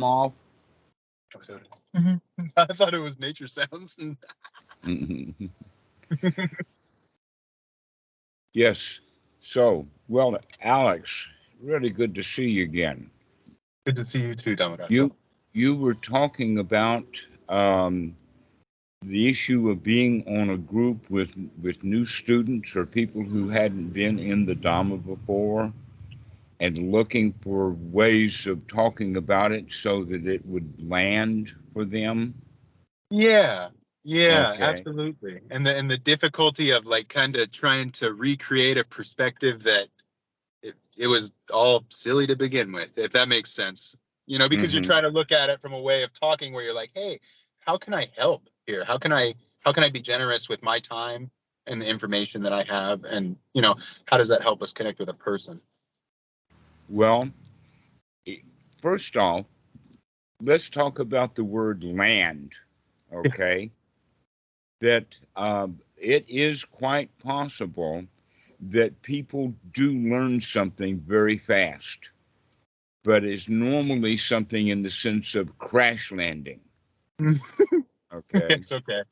off. Oh, so it is. I thought it was nature sounds. Yes. So, well, Alex, really good to see you again. Good to see you too, Dhammarato. You you were talking about um, the issue of being on a group with new students or people who hadn't been in the Dhamma before, and looking for ways of talking about it so that it would land for them. Yeah, yeah, Okay. absolutely. And the difficulty of like kind of trying to recreate a perspective that it was all silly to begin with, if that makes sense. Because you're Hmm. trying to look at it from a way of talking where you're like, hey, how can I help here? How can I be generous with my time and the information that I have? And how does that help us connect with a person? Well, i- first off, let's talk about the word land. Okay. That it is quite possible that people do learn something very fast, but it's normally something in the sense of crash landing. Okay. It's okay.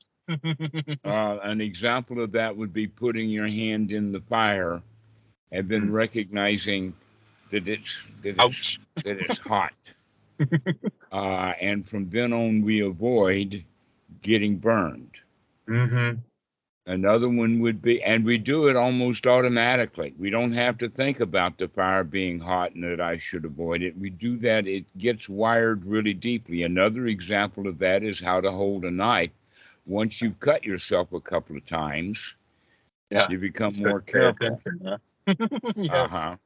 An example of that would be putting your hand in the fire and then recognizing that Ouch. it's hot. And from then on, we avoid getting burned. Hmm. Another one would be, and we do it almost automatically. We don't have to think about the fire being hot and that I should avoid it. We do that, it gets wired really deeply. Another example of that is how to hold a knife. Once you've cut yourself a couple of times, Yeah. you become Start more to pay careful. attention, huh? Yes. Uh-huh.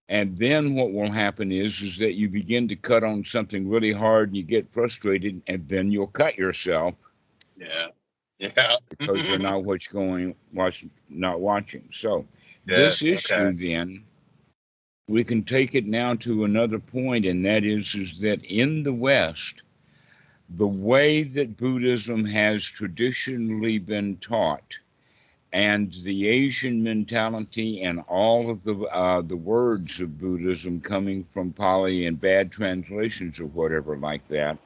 And then what will happen is that you begin to cut on something really hard and you get frustrated, and then you'll cut yourself Yeah. Yeah. because you're not watching. So this Yes. Okay. issue then we can take it now to another point, and that is that in the West, the way that Buddhism has traditionally been taught, and the Asian mentality, and all of the words of Buddhism coming from Pali and bad translations or whatever like that,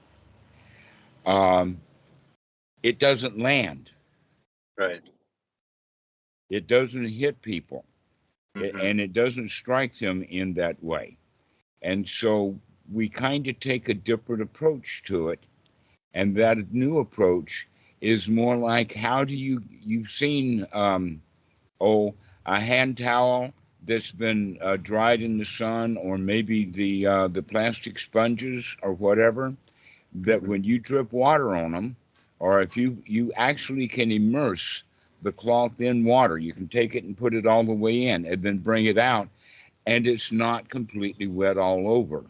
um, it doesn't land. Right. It doesn't hit people, Hmm. and it doesn't strike them in that way. And so we kind of take a different approach to it. And that new approach is more like, how do you've seen, a hand towel that's been dried in the sun, or maybe the plastic sponges or whatever, that Hmm. when you drip water on them, or if you actually can immerse the cloth in water, you can take it and put it all the way in and then bring it out, and it's not completely wet all over.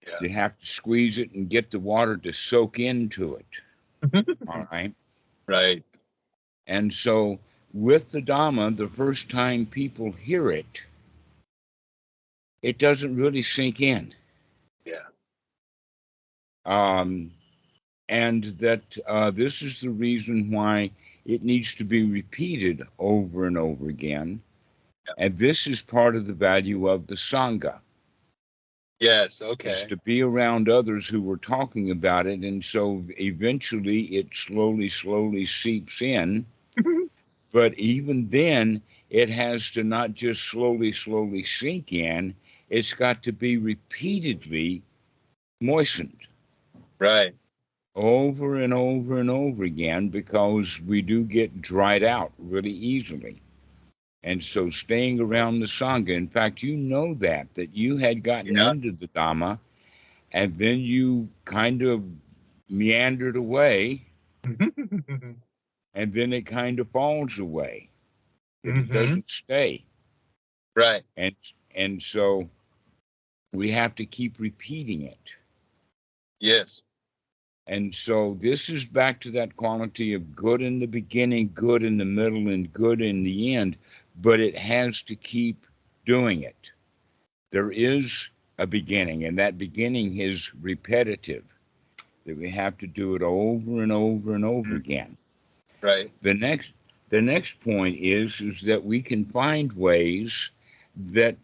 Yeah. You have to squeeze it and get the water to soak into it. All right. Right. And so with the Dhamma, the first time people hear it, it doesn't really sink in. Yeah. Um, and that this is the reason why it needs to be repeated over and over again. Yeah. And this is part of the value of the Sangha, Yes. is Okay. to be around others who were talking about it. And so eventually it slowly seeps in. But even then, it has to not just slowly sink in, it's got to be repeatedly moistened Right. over and over and over again, because we do get dried out really easily. And so staying around the Sangha, in fact, that you had gotten Yeah. into the Dhamma, and then you kind of meandered away, and then it kind of falls away, that it Hmm. doesn't stay. Right. And and so we have to keep repeating it. Yes. And so this is back to that quality of good in the beginning, good in the middle, and good in the end, but it has to keep doing it. There is a beginning, and that beginning is repetitive, that we have to do it over and over and over Mhm. again. Right. The next the next point is that we can find ways that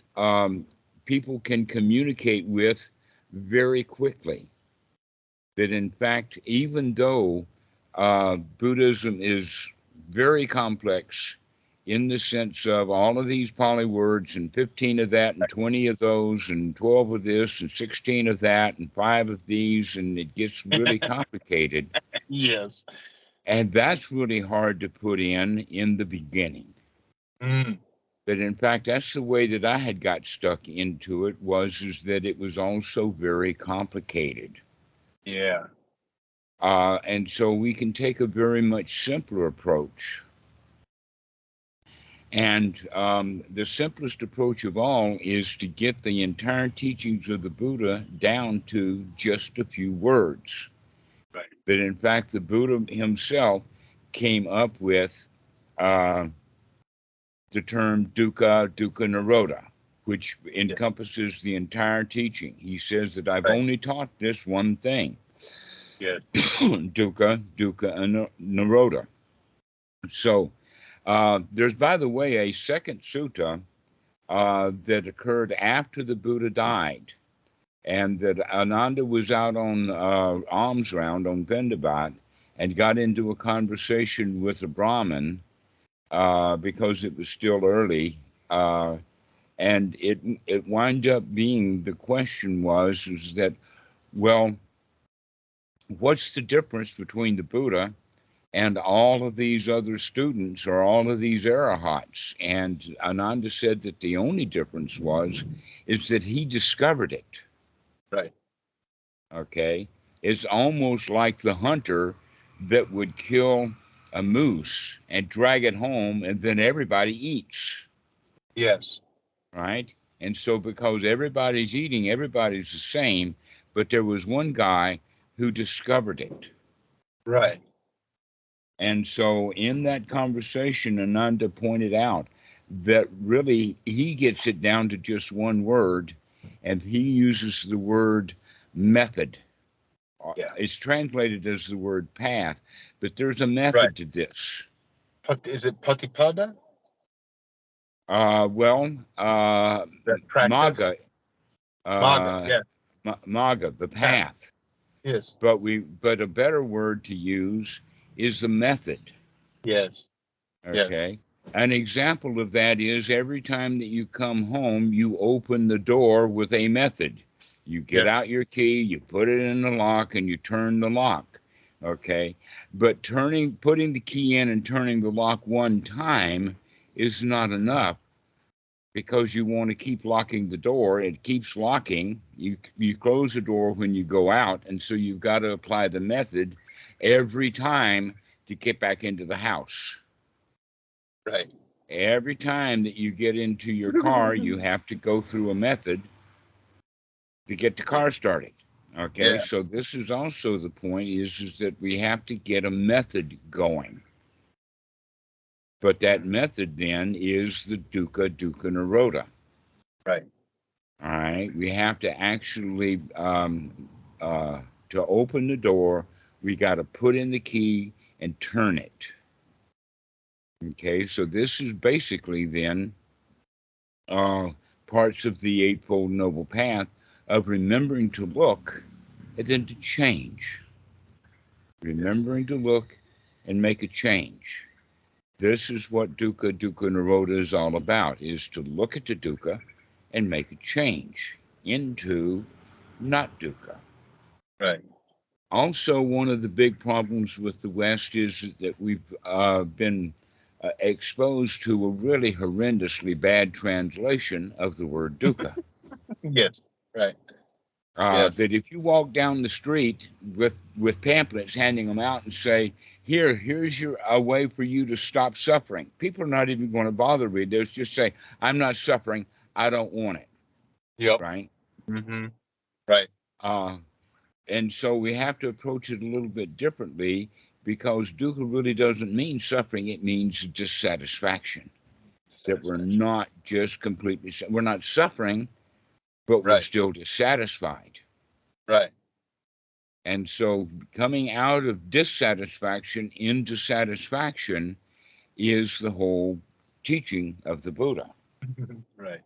people can communicate with very quickly. that in fact, even though Buddhism is very complex in the sense of all of these Pali words and 15 of that and 20 of those and 12 of this and 16 of that and 5 of these, and it gets really complicated. Yes. And that's really hard to put in the beginning. Mm, But in fact, that's the way that I had got stuck into it, is that it was also very complicated. yeah. And so we can take a very much simpler approach. And the simplest approach of all is to get the entire teachings of the Buddha down to just a few words. Right. That in fact, the Buddha himself came up with uh, the term dukkha, dukkha nirodha, which Yeah. encompasses the entire teaching. He says that I've Right. only taught this one thing, Yeah. dukkha, dukkha nirodha. So there's, by the way, a second sutta that occurred after the Buddha died, and that Ananda was out on alms round on Vendabat and got into a conversation with a Brahmin because it was still early. And it wound up being, the question is that, well, what's the difference between the Buddha and all of these other students or all of these arahats? And Ananda said that the only difference is that he discovered it. Right. Okay, it's almost like the hunter that would kill a moose and drag it home, and then everybody eats, Yes. right? And so, because everybody's eating, everybody's the same, but there was one guy who discovered it. Right. And so, in that conversation, Ananda pointed out that really he gets it down to just one word, and he uses the word method. Yeah. It's translated as the word path, but there's a Right. method to this. Is it patipada? Well, That practice? maga, Maga. uh, Yeah. maga, the Path. path. Yes. But a better word to use is the method. Yes. Yes. Okay. An example of that is every time that you come home, you open the door with a method. You get Yes. out your key, you put it in the lock, and you turn the lock. Okay. But putting the key in and turning the lock one time is not enough, because you want to keep locking the door. It keeps locking. You close the door when you go out, and so you've got to apply the method every time to get back into the house. Right. Every time that you get into your car, you have to go through a method to get the car started. Okay, Yeah. so this is also the point is that we have to get a method going. But that method then is the dukkha, dukkha nirodha. Right. All right, we have to actually, to open the door, we got to put in the key and turn it. Okay, so this is basically then uh, parts of the Eightfold Noble Path of remembering to look and then to change. Yes. Remembering to look and make a change. This is what dukkha, dukkha nirodha is all about, is to look at the dukkha and make a change into not dukkha. Right. Also, one of the big problems with the West is that we've been exposed to a really horrendously bad translation of the word dukkha. Yes. Right. Yes. That if you walk down the street with pamphlets, handing them out and say, here's a way for you to stop suffering, people are not even going to bother read those. Just say, I'm not suffering, I don't want it, Yep. right? Mm-hmm. Right. Uh, and so we have to approach it a little bit differently, because dukkha really doesn't mean suffering, it means dissatisfaction. That we're Satisfaction. not just completely, we're not suffering, but we're Right. still dissatisfied. Right. And so coming out of dissatisfaction into satisfaction is the whole teaching of the Buddha. Right.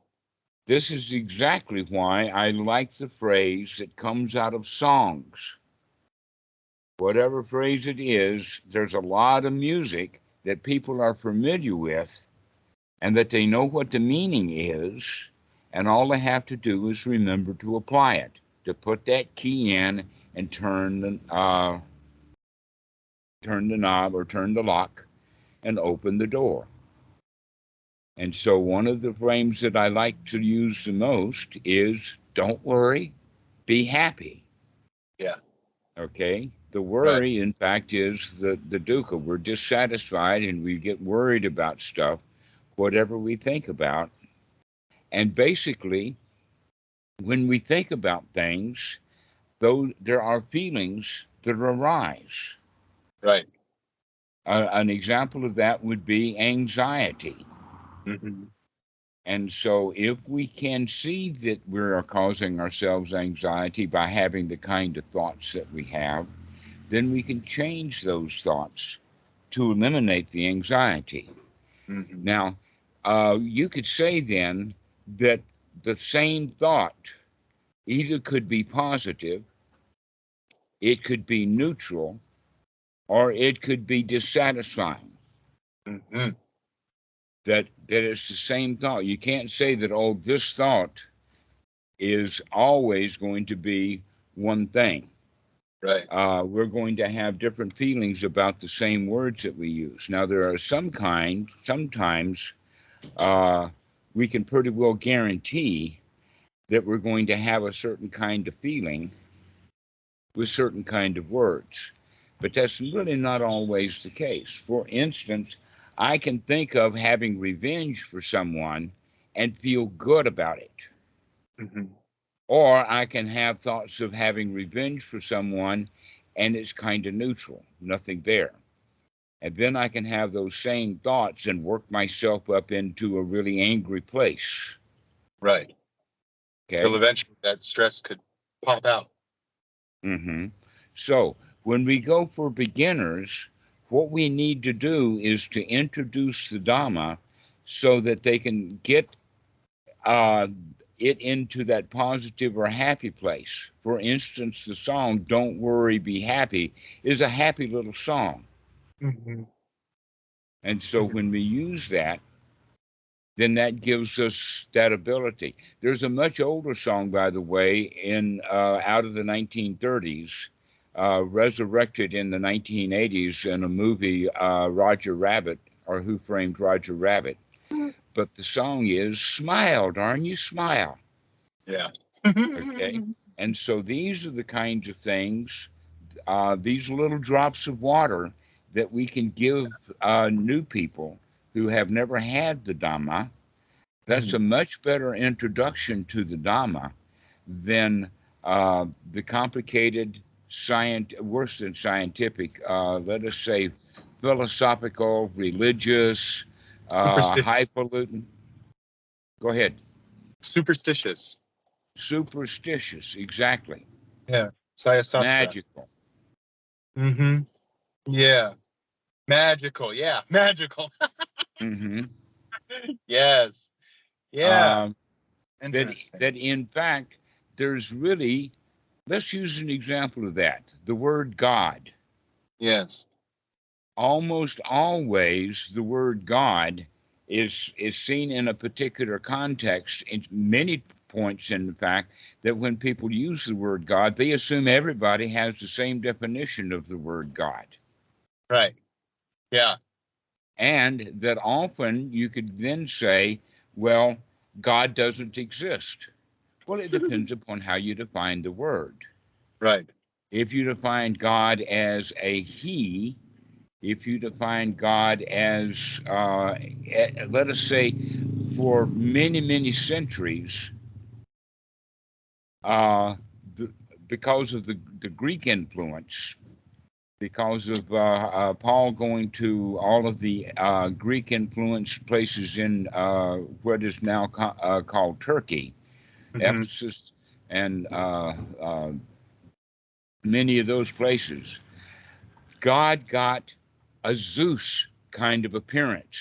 This is exactly why I like the phrase that comes out of songs. whatever phrase it is, there's a lot of music that people are familiar with and that they know what the meaning is, and all they have to do is remember to apply it, to put that key in and turn the knob or turn the lock and open the door. And so one of the frames that I like to use the most is don't worry, be happy. Yeah. Okay? The Right. worry, in fact, is the dukkha. We're dissatisfied and we get worried about stuff, whatever we think about. And basically, when we think about things, though there are feelings that arise. Right. An example of that would be anxiety. Mm-hmm. And so, if we can see that we are causing ourselves anxiety by having the kind of thoughts that we have, then we can change those thoughts to eliminate the anxiety. Mm-hmm. Now, you could say then that the same thought either could be positive, it could be neutral, or it could be dissatisfying. Mm-hmm. That it's the same thought. You can't say that, oh, this thought is always going to be one thing. Right. We're going to have different feelings about the same words that we use. Now, there are sometimes we can pretty well guarantee that we're going to have a certain kind of feeling with certain kind of words. But that's really not always the case. For instance, I can think of having revenge for someone and feel good about it. Mm-hmm. Or I can have thoughts of having revenge for someone and it's kind of neutral, nothing there. And then I can have those same thoughts and work myself up into a really angry place. Right. Till Okay. eventually that stress could pop out. hmm So when we go for beginners, what we need to do is to introduce the Dhamma so that they can get uh, it into that positive or happy place. For instance, the song Don't Worry, Be Happy is a happy little song. Mm-hmm. And so when we use that, then that gives us that ability. There's a much older song, by the way, in out of the 1930s, resurrected in the 1980s in a movie, Roger Rabbit, or Who Framed Roger Rabbit. But the song is "Smile, Darn You, Smile." Yeah. Okay, and so these are the kinds of things, these little drops of water that we can give new people who have never had the Dhamma. That's a Mhm. much better introduction to the Dhamma than the complicated, worse than scientific, let us say philosophical, religious, Superstitious. highfalutin. Go ahead. Superstitious. Superstitious, exactly. Yeah. Saya Sastra. Magical. Mm-hmm. Yeah. Magical. Yeah. Magical. hmm Yes. Yeah. Um, that Interesting. that in fact, there's really. Let's use an example of that. The word God. Yes. Almost always the word God is seen in a particular context. In many points, in fact, that when people use the word God, they assume everybody has the same definition of the word God. Right. Yeah. And that often you could then say, well, God doesn't exist. Well, it depends upon how you define the word. Right. If you define God as a he, if you define God as, let us say, for many, many centuries, uh, the, because of the Greek influence, because of Paul going to all of the Greek influenced places in what is now called Turkey, Mm-hmm. Ephesus, and many of those places, God got a Zeus kind of appearance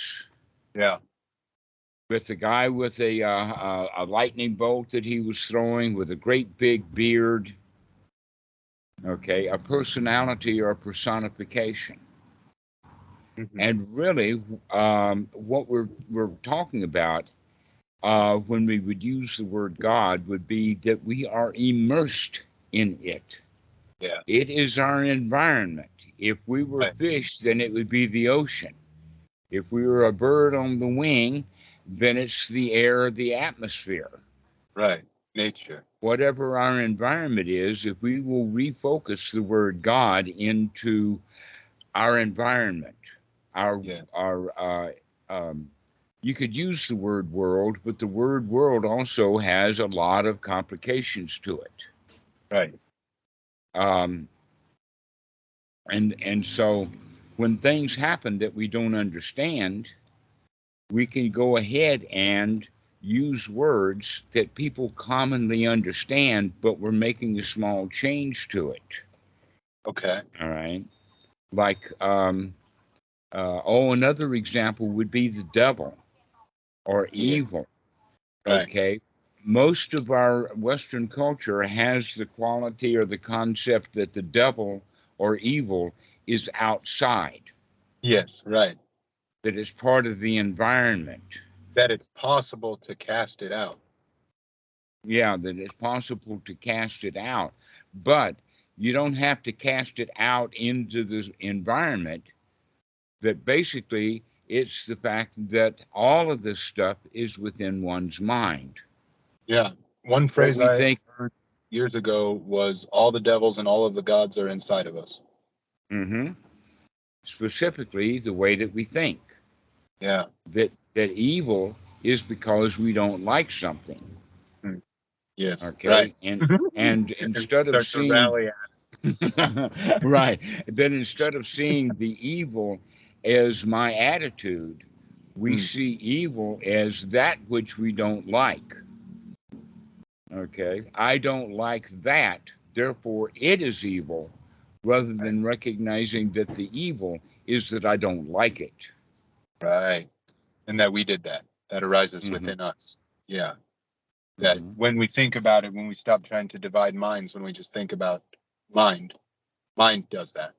Yeah. with the guy with a lightning bolt that he was throwing with a great big beard. okay, a personality or a personification. Hmm. And really, what we're talking about when we would use the word God would be that we are immersed in it. Yeah. It is our environment. If we were Right. fish, then it would be the ocean. If we were a bird on the wing, then it's the air, the atmosphere. Right. Nature. Whatever our environment is, if we will refocus the word God into our environment, our Yeah. um, you could use the word world, but the word world also has a lot of complications to it. Right. Um, and so when things happen that we don't understand, we can go ahead and use words that people commonly understand, but we're making a small change to it. Okay. All right. Like, another example would be the devil or Yeah. evil. Right. Okay. Most of our Western culture has the quality or the concept that the devil or evil is outside, Yes. Right. that it's part of the environment. That it's possible to cast it out. Yeah, that it's possible to cast it out, but you don't have to cast it out into the environment. That basically it's the fact that all of this stuff is within one's mind. Yeah. One What phrase we I think, heard years ago was all the devils and all of the gods are inside of us. hmm specifically the way that we think, Yeah. that evil is because we don't like something. Mm. Yes. Right. Okay, and And we instead of start to seeing rally. right, then instead of seeing the evil as my attitude, we Mm. see evil as that which we don't like. Okay, I don't like that, therefore it is evil, rather Right. than recognizing that the evil is that I don't like it. Right. And that we did that. That arises Hmm. within us. Yeah. That Hmm. when we think about it, when we stop trying to divide minds, when we just think about mind, mind does that.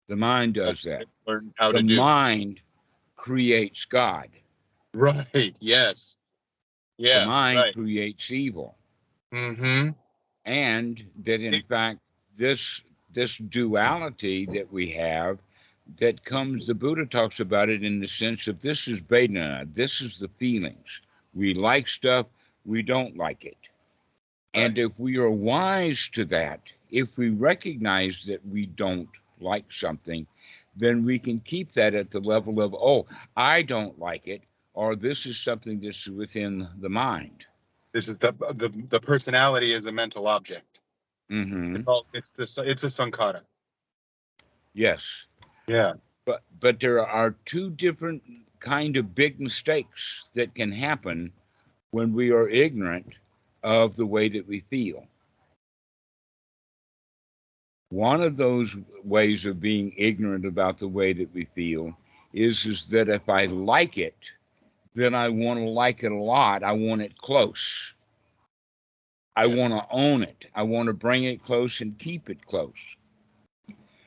The mind That's does what that. it learned how The to do. mind creates God. Right. Yes. The Yeah. mind Right. creates evil. Mm-hmm. And that in fact this duality that we have, that comes, the Buddha talks about it in the sense of this is Vedana, this is the feelings. We like stuff, we don't like it. And Right. if we are wise to that, if we recognize that we don't like something, then we can keep that at the level of, oh, I don't like it, or this is something that's within the mind. This is the personality is a mental object. Hmm. It's a sankhara. Yes. Yeah. But there are two different kind of big mistakes that can happen when we are ignorant of the way that we feel. One of those ways of being ignorant about the way that we feel is that if I like it, then I want to like it a lot. I want it close. I Yeah. want to own it. I want to bring it close and keep it close.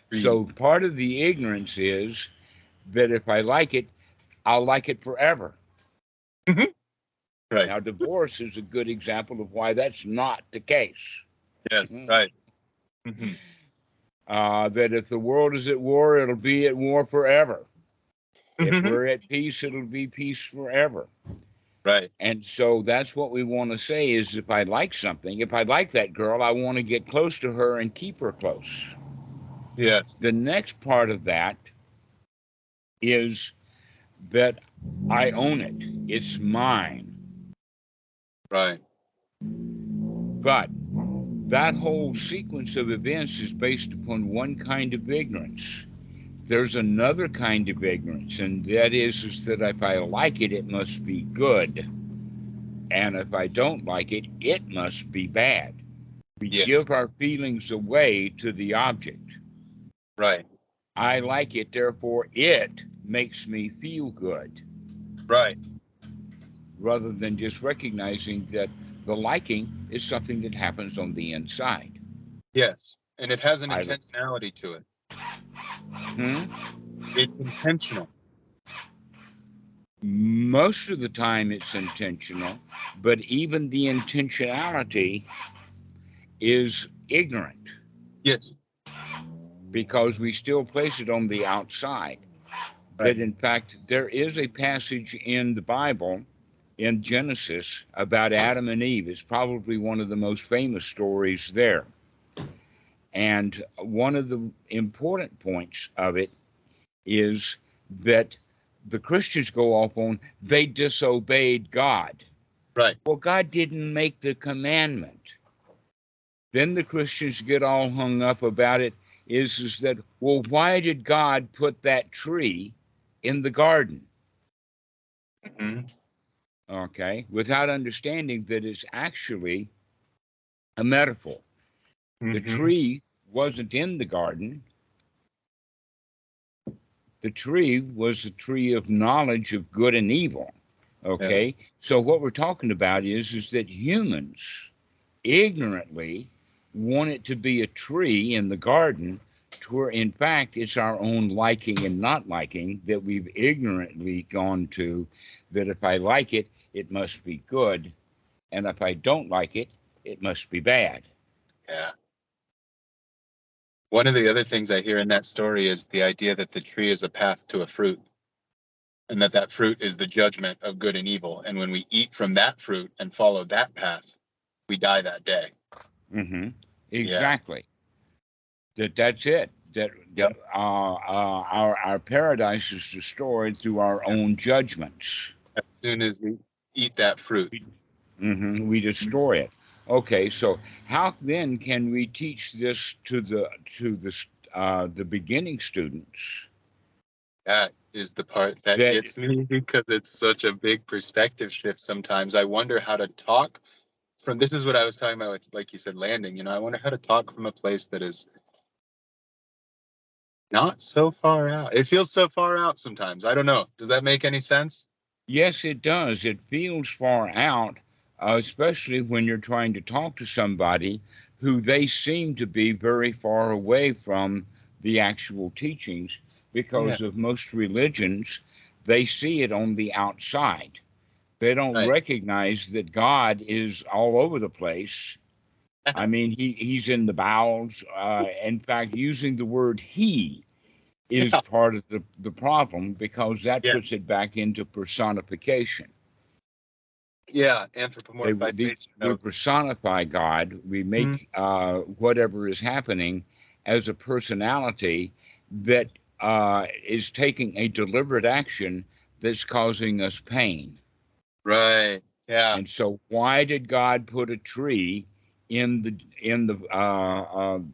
Agreed. So part of the ignorance is that if I like it, I'll like it forever. Right. Now, divorce is a good example of why that's not the case. Yes. Right. Hmm. That if the world is at war, it'll be at war forever. If we're at peace, it'll be peace forever. Right. And so that's what we want to say is if I like something, if I like that girl, I want to get close to her and keep her close. Yes. The next part of that is that I own it. It's mine. Right. But that whole sequence of events is based upon one kind of ignorance. There's another kind of ignorance, and that is that if I like it, it must be good. And if I don't like it, it must be bad. We Yes. give our feelings away to the object. Right. I like it, therefore it makes me feel good, Right. rather than just recognizing that the liking is something that happens on the inside. Yes. And it has an I, intentionality to it. hmm? It's intentional. Most of the time it's intentional, but even the intentionality is ignorant Yes. because we still place it on the outside. Right. That in fact, there is a passage in the Bible in Genesis about Adam and Eve. It's probably one of the most famous stories there. And one of the important points of it is that the Christians go off on they disobeyed God. Right. Well, God didn't make the commandment. Then the Christians get all hung up about it is that, well, why did God put that tree in the garden? Hmm. Okay, without understanding that it's actually a metaphor. The Hmm. tree wasn't in the garden. The tree was the tree of knowledge of good and evil. Yeah. Okay, so what we're talking about is that humans ignorantly want it to be a tree in the garden, to where in fact it's our own liking and not liking that we've ignorantly gone to, that if I like it, it must be good, and if I don't like it, it must be bad. Yeah. One of the other things I hear in that story is the idea that the tree is a path to a fruit, and that that fruit is the judgment of good and evil. And when we eat from that fruit and follow that path, we die that day. Mm-hmm. Yeah. Exactly. That's it. That Yep. our paradise is destroyed through our Yeah. own judgments. As soon as we eat that fruit. We destroy it. Okay, so how then can we teach this to the beginning students? That is the part that That gets me because it's such a big perspective shift sometimes. I wonder how to talk from this is what I was talking about with, like you said, landing. I wonder how to talk from a place that is not so far out. It feels so far out sometimes. I don't know. Does that make any sense? yes, it does. It feels far out, especially when you're trying to talk to somebody who they seem to be very far away from the actual teachings, Yeah. because of most religions, they see it on the outside. They don't Right. recognize that God is all over the place. I mean, he's in the bowels. In fact, using the word he is Yeah. part of the problem, because that Yeah. puts it back into personification. Yeah. They, Anthropomorphization we of. personify God. We Mhm. make whatever is happening as a personality that is taking a deliberate action that's causing us pain. Right. Yeah. And so, why did God put a tree in the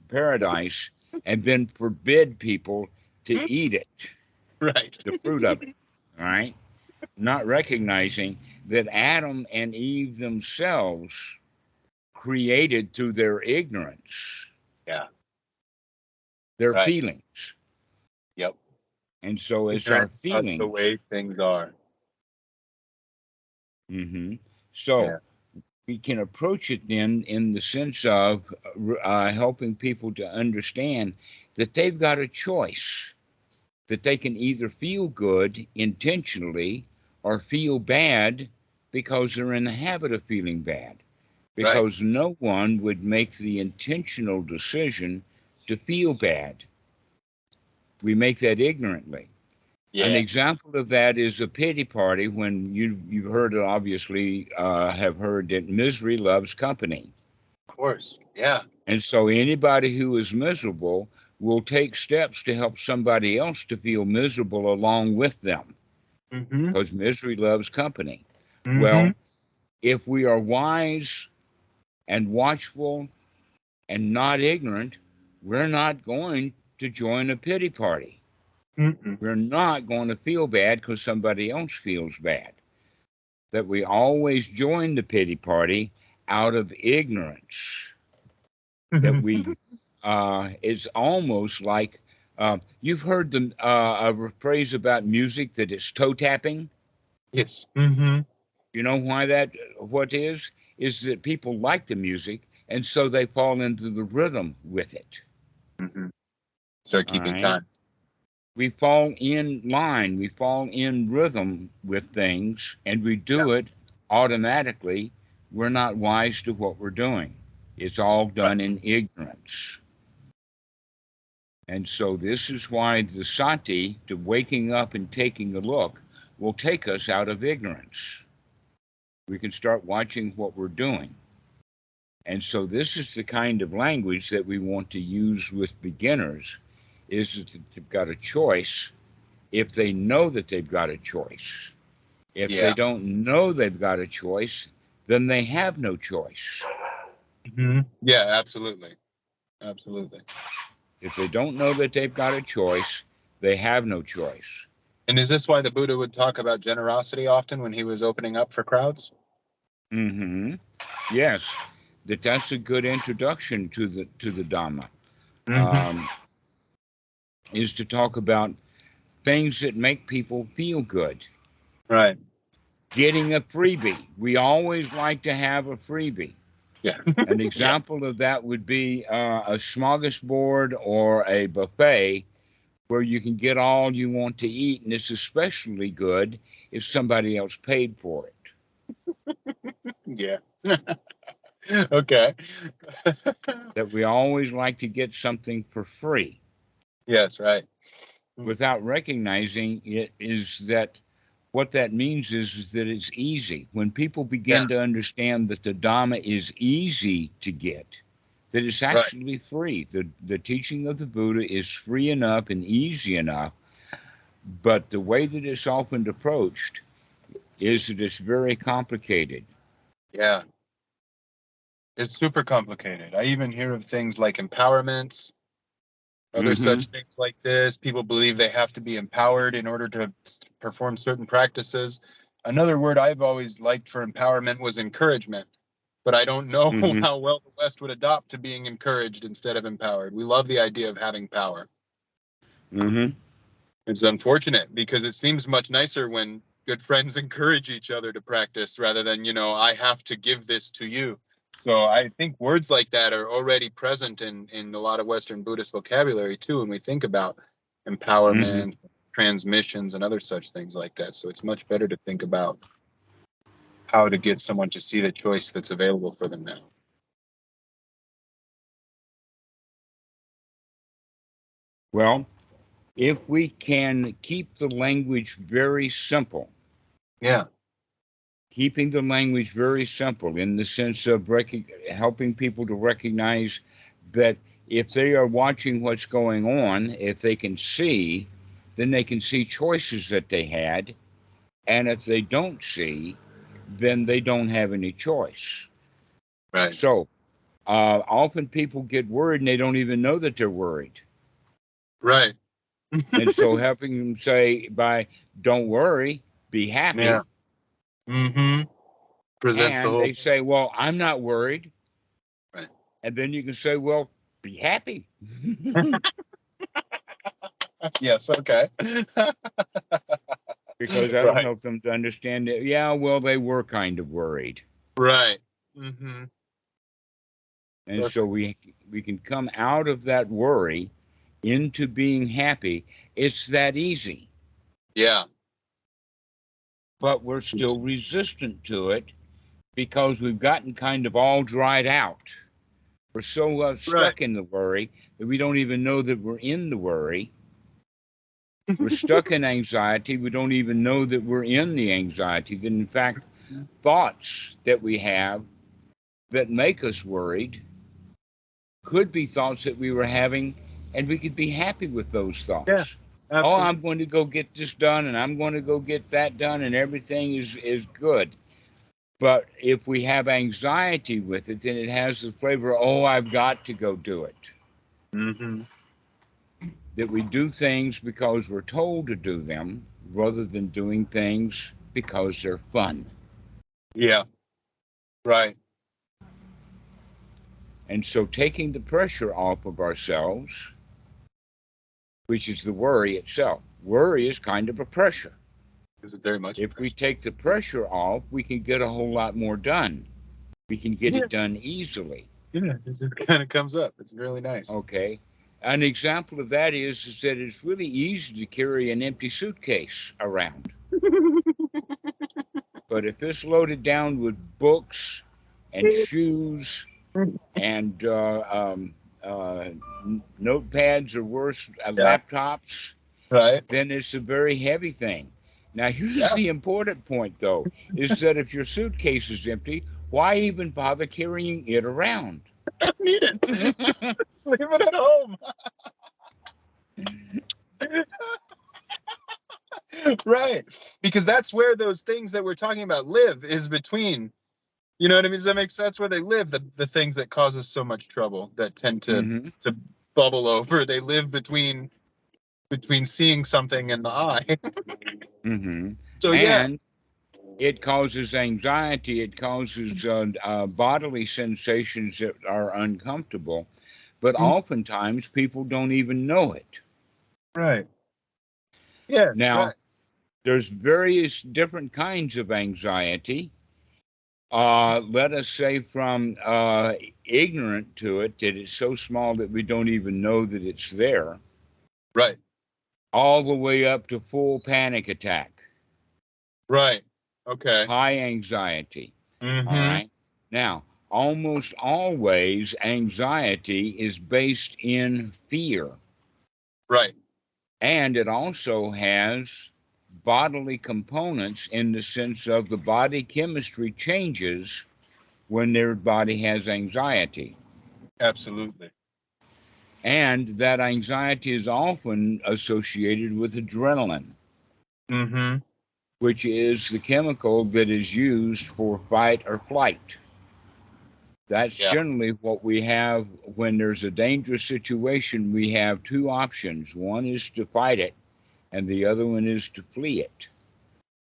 paradise and then forbid people to eat it, Right. the fruit of it? All right, not recognizing that Adam and Eve themselves created through their ignorance Yeah. their Right. feelings, Yep. and so it's our Ignorance of the feelings. way things are. hmm So Yeah. we can approach it then in the sense of helping people to understand that they've got a choice, that they can either feel good intentionally or feel bad because they're in the habit of feeling bad. Right. Because no one would make the intentional decision to feel bad. We make that ignorantly. An Yeah. example of that is a pity party, when you've heard, obviously have heard, that misery loves company. Of course. Yeah. And so anybody who is miserable will take steps to help somebody else to feel miserable along with them, Mm-hmm. because misery loves company. Mm-hmm. Well, if we are wise and watchful and not ignorant, we're not going to join a pity party. Mm-mm. We're not going to feel bad because somebody else feels bad. That we always join the pity party out of ignorance. That we It's almost like, you've heard a phrase about music, that it's toe tapping. Yes. Mm-hmm. You know why that? What is that people like the music, and so they fall into the rhythm with it. start All keeping right. time. We fall in line, we fall in rhythm with things, and we Yeah. do it automatically. We're not wise to what we're doing. It's all Right. done in ignorance. And so, this is why the sati, to waking up and taking a look, will take us out of ignorance. We can start watching what we're doing. And so, this is the kind of language that we want to use with beginners, is that they've got a choice if they know that they've got a choice. If they Yeah. don't know they've got a choice, then they have no choice. Yeah, absolutely. Absolutely. If they don't know that they've got a choice, they have no choice. And is this why the Buddha would talk about generosity often when he was opening up for crowds? Mm-hmm. Yes, that's a good introduction to the Dhamma. Um, is to talk about things that make people feel good. Right. Getting a freebie. We always like to have a freebie. Yeah. An Yeah. example of that would be a smorgasbord or a buffet where you can get all you want to eat, and it's especially good if somebody else paid for it. Yeah. Okay. That we always like to get something for free Yes, right. without recognizing it is that what that means is that it's easy. When people Yeah. begin to understand that the Dhamma is easy to get, that it's Right. actually free. The teaching of the Buddha is free enough and easy enough, but the way that it's often approached is that it's very complicated. Yeah. It's super complicated. I even hear of things like empowerments, other Mm-hmm. such things like this. People believe they have to be empowered in order to perform certain practices. Another word I've always liked for empowerment was encouragement, but I don't know Mm-hmm. how well the West would adopt to being encouraged instead of empowered. We love the idea of having power. Mm-hmm. It's unfortunate because it seems much nicer when good friends encourage each other to practice rather than, I have to give this to you. So I think words like that are already present in a lot of Western Buddhist vocabulary too when we think about Mm-hmm. empowerment, transmissions, and other such things like that. So it's much better to think about how to get someone to see the choice that's available for them now. Well, if we can keep the language very simple, Yeah. keeping the language very simple in the sense of helping people to recognize that if they are watching what's going on, if they can see, then they can see choices that they had. And if they don't see, then they don't have any choice. Right. So often people get worried and they don't even know that they're worried. Right. And so helping them say by don't worry, be Yeah. happy. Mm-hmm. Presents the And whole they thing. say, well, I'm not worried. Right. And then you can say, well, be happy. Yes. Okay. Because that'll Right. help them to understand that, yeah, well, they were kind of worried. Right. Mm-hmm. And so Perfect. we can come out of that worry into being happy. It's that easy, Yeah. but we're still resistant to it because we've gotten kind of all dried out. We're so Right. stuck in the worry that we don't even know that we're in the worry. We're stuck in anxiety. We don't even know that we're in the anxiety. That in fact, thoughts that we have that make us worried could be thoughts that we were having, and we could be happy with those Yeah. thoughts. Oh, I'm Absolutely. going to go get this done, and I'm going to go get that done, and everything is good. But if we have anxiety with it, then it has the flavor, oh, I've got to go do it. Mm-hmm. That we do things because we're told to do them rather than doing things because they're fun. Yeah. Right. And so taking the pressure off of ourselves, which is the worry itself. Worry is kind of a pressure. Is it very much If we impressive? take the pressure off, we can get a whole lot more done. We can get Yeah. it done easily. Yeah. It just kind of comes up. It's really nice. Okay. An example of that is that it's really easy to carry an empty suitcase around. But if it's loaded down with books and shoes and notepads or worse, Yeah. laptops, Right. then it's a very heavy thing. Now, here's Yeah. the important point, though, is that if your suitcase is empty, why even bother carrying it around? Need it. Leave it at home. Right. Because that's where those things that we're talking about live, is between. You know what I mean? Does that make sense? Where they live, the things that cause us so much trouble, that tend Mm-hmm. to bubble over. They live between seeing something and the eye. Mm-hmm. So yeah. And it causes anxiety. It causes bodily sensations that are uncomfortable. But Mm, oftentimes people don't even know it. right. Yes. Now, Right. there's various different kinds of anxiety. Let us say from ignorant to it, that it's so small that we don't even know that it's there, Right. all the way up to full panic attack, Right. Okay. high anxiety. All Mm-hmm. right. Now, almost always anxiety is based in fear, Right. and it also has bodily components in the sense of the body chemistry changes when their body has anxiety. Absolutely. And that anxiety is often associated with adrenaline, Mm-hmm. which is the chemical that is used for fight or flight. That's Yeah. generally what we have when there's a dangerous situation. We have two options. One is to fight it, and the other one is to flee it.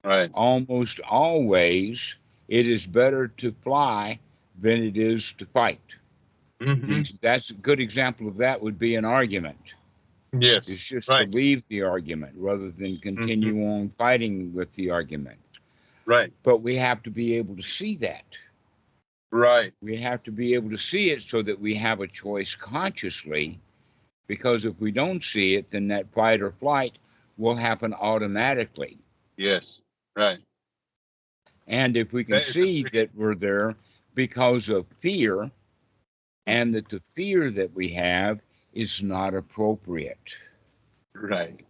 Right. Almost always, it is better to fly than it is to fight. Mm-hmm. That's a good example of that would be an argument. Yes. It's just to Right. leave the argument rather than Mm-hmm. continue on fighting with the argument. Right. But we have to be able to see that. Right. We have to be able to see it so that we have a choice consciously, because if we don't see it, then that fight or flight will happen automatically. Yes. Right. And if we can It's a see pretty that we're there because of fear, and that the fear that we have is not appropriate. right.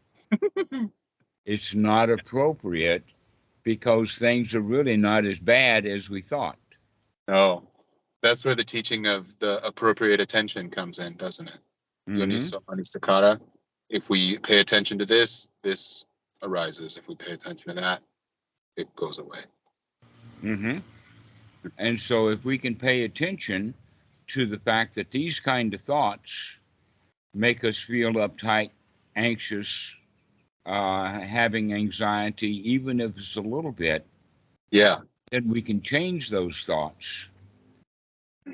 It's not appropriate because things are really not as bad as we thought. No. That's where the teaching of the appropriate attention comes in, doesn't it? Mm-hmm. Uniso manisakara. If we pay attention to this, this arises. If we pay attention to that, it goes away. Mm-hmm. And so if we can pay attention to the fact that these kind of thoughts make us feel uptight, anxious, having anxiety, even if it's a little bit, Yeah. then we can change those thoughts.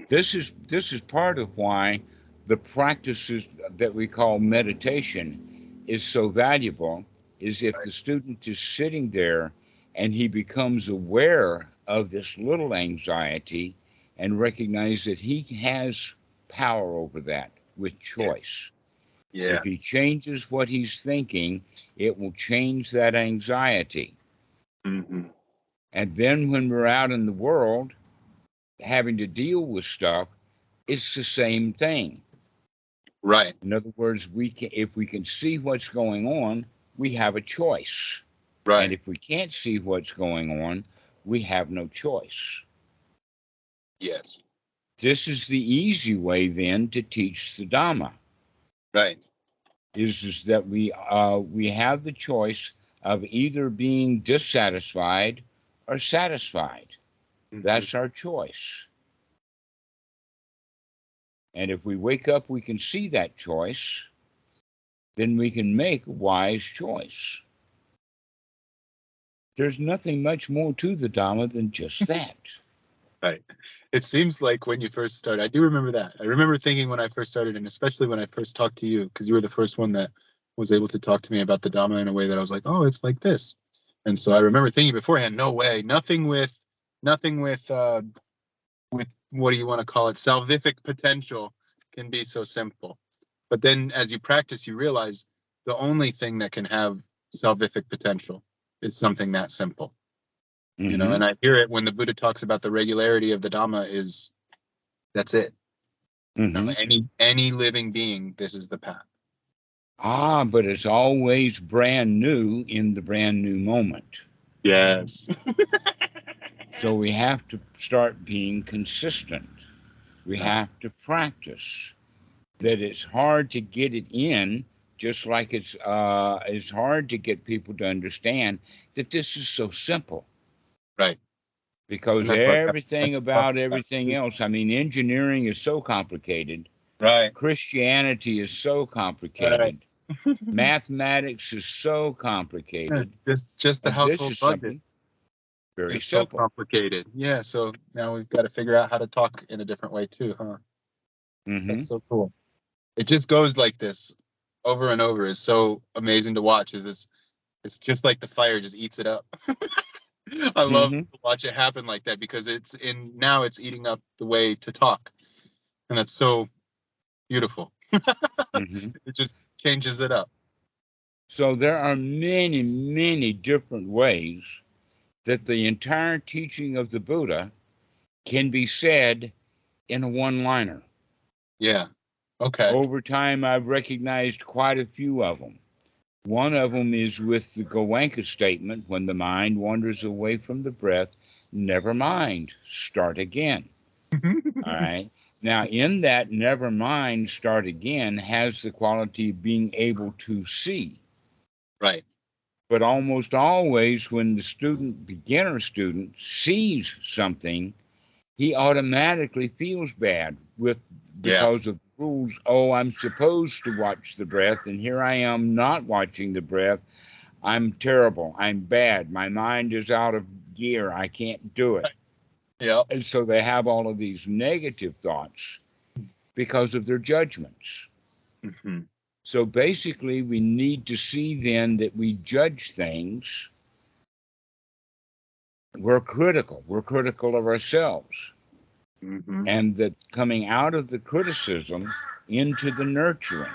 This is part of why the practices that we call meditation is so valuable, is if the student is sitting there and he becomes aware of this little anxiety and recognize that he has power over that with Yeah. choice. Yeah. If he changes what he's thinking, it will change that anxiety. Mm-hmm. And then when we're out in the world having to deal with stuff, it's the same thing. Right. In other words, if we can see what's going on, we have a choice. And Right. if we can't see what's going on, we have no choice. Yes. This is the easy way then to teach the Dhamma. Right. Is that we have the choice of either being dissatisfied or satisfied. Mm-hmm. That's our choice. And if we wake up, we can see that choice, then we can make a wise choice. There's nothing much more to the Dhamma than just that. Right. It seems like when you first started, I do remember that. I remember thinking when I first started, and especially when I first talked to you, because you were the first one that was able to talk to me about the Dhamma in a way that I was like, oh, it's like this. And so I remember thinking beforehand, no way, nothing with what do you want to call it, salvific potential can be so simple. But then as you practice, you realize the only thing that can have salvific potential is something that simple. You know, and I hear it when the Buddha talks about the regularity of the Dhamma is that's it. You know, any living being, this is the path. But it's always brand new in the brand new moment. Yes. So we have to start being consistent. We have to practice. That it's hard to get it in, just like it's hard to get people to understand that this is so simple. Right. Because And that's what everything about everything else, I mean, engineering is so complicated. Right. Christianity is so complicated. Right. Mathematics is so complicated. Just the And this household is budget something very is so simple. complicated. Yeah. So now we've got to figure out how to talk in a different way too, huh? That's so cool. It just goes like this over and over. Is so amazing to watch. It's just like the fire just eats it up. I love to watch it happen like that because it's eating up the way to talk. And that's so beautiful. It just changes it up. So there are many, many different ways that the entire teaching of the Buddha can be said in a one-liner. Yeah. Okay. Over time, I've recognized quite a few of them. One of them is with the Goenka statement, when the mind wanders away from the breath, never mind, start again. All right. Now, in that never mind, start again has the quality of being able to see. Right. But almost always, when the beginner student, sees something, he automatically feels bad because of the rules. Oh, I'm supposed to watch the breath, and here I am not watching the breath. I'm terrible. I'm bad. My mind is out of gear. I can't do it. Yeah. And so they have all of these negative thoughts because of their judgments. So basically, we need to see then that we judge things. We're critical. We're critical of ourselves. And that coming out of the criticism into the nurturing.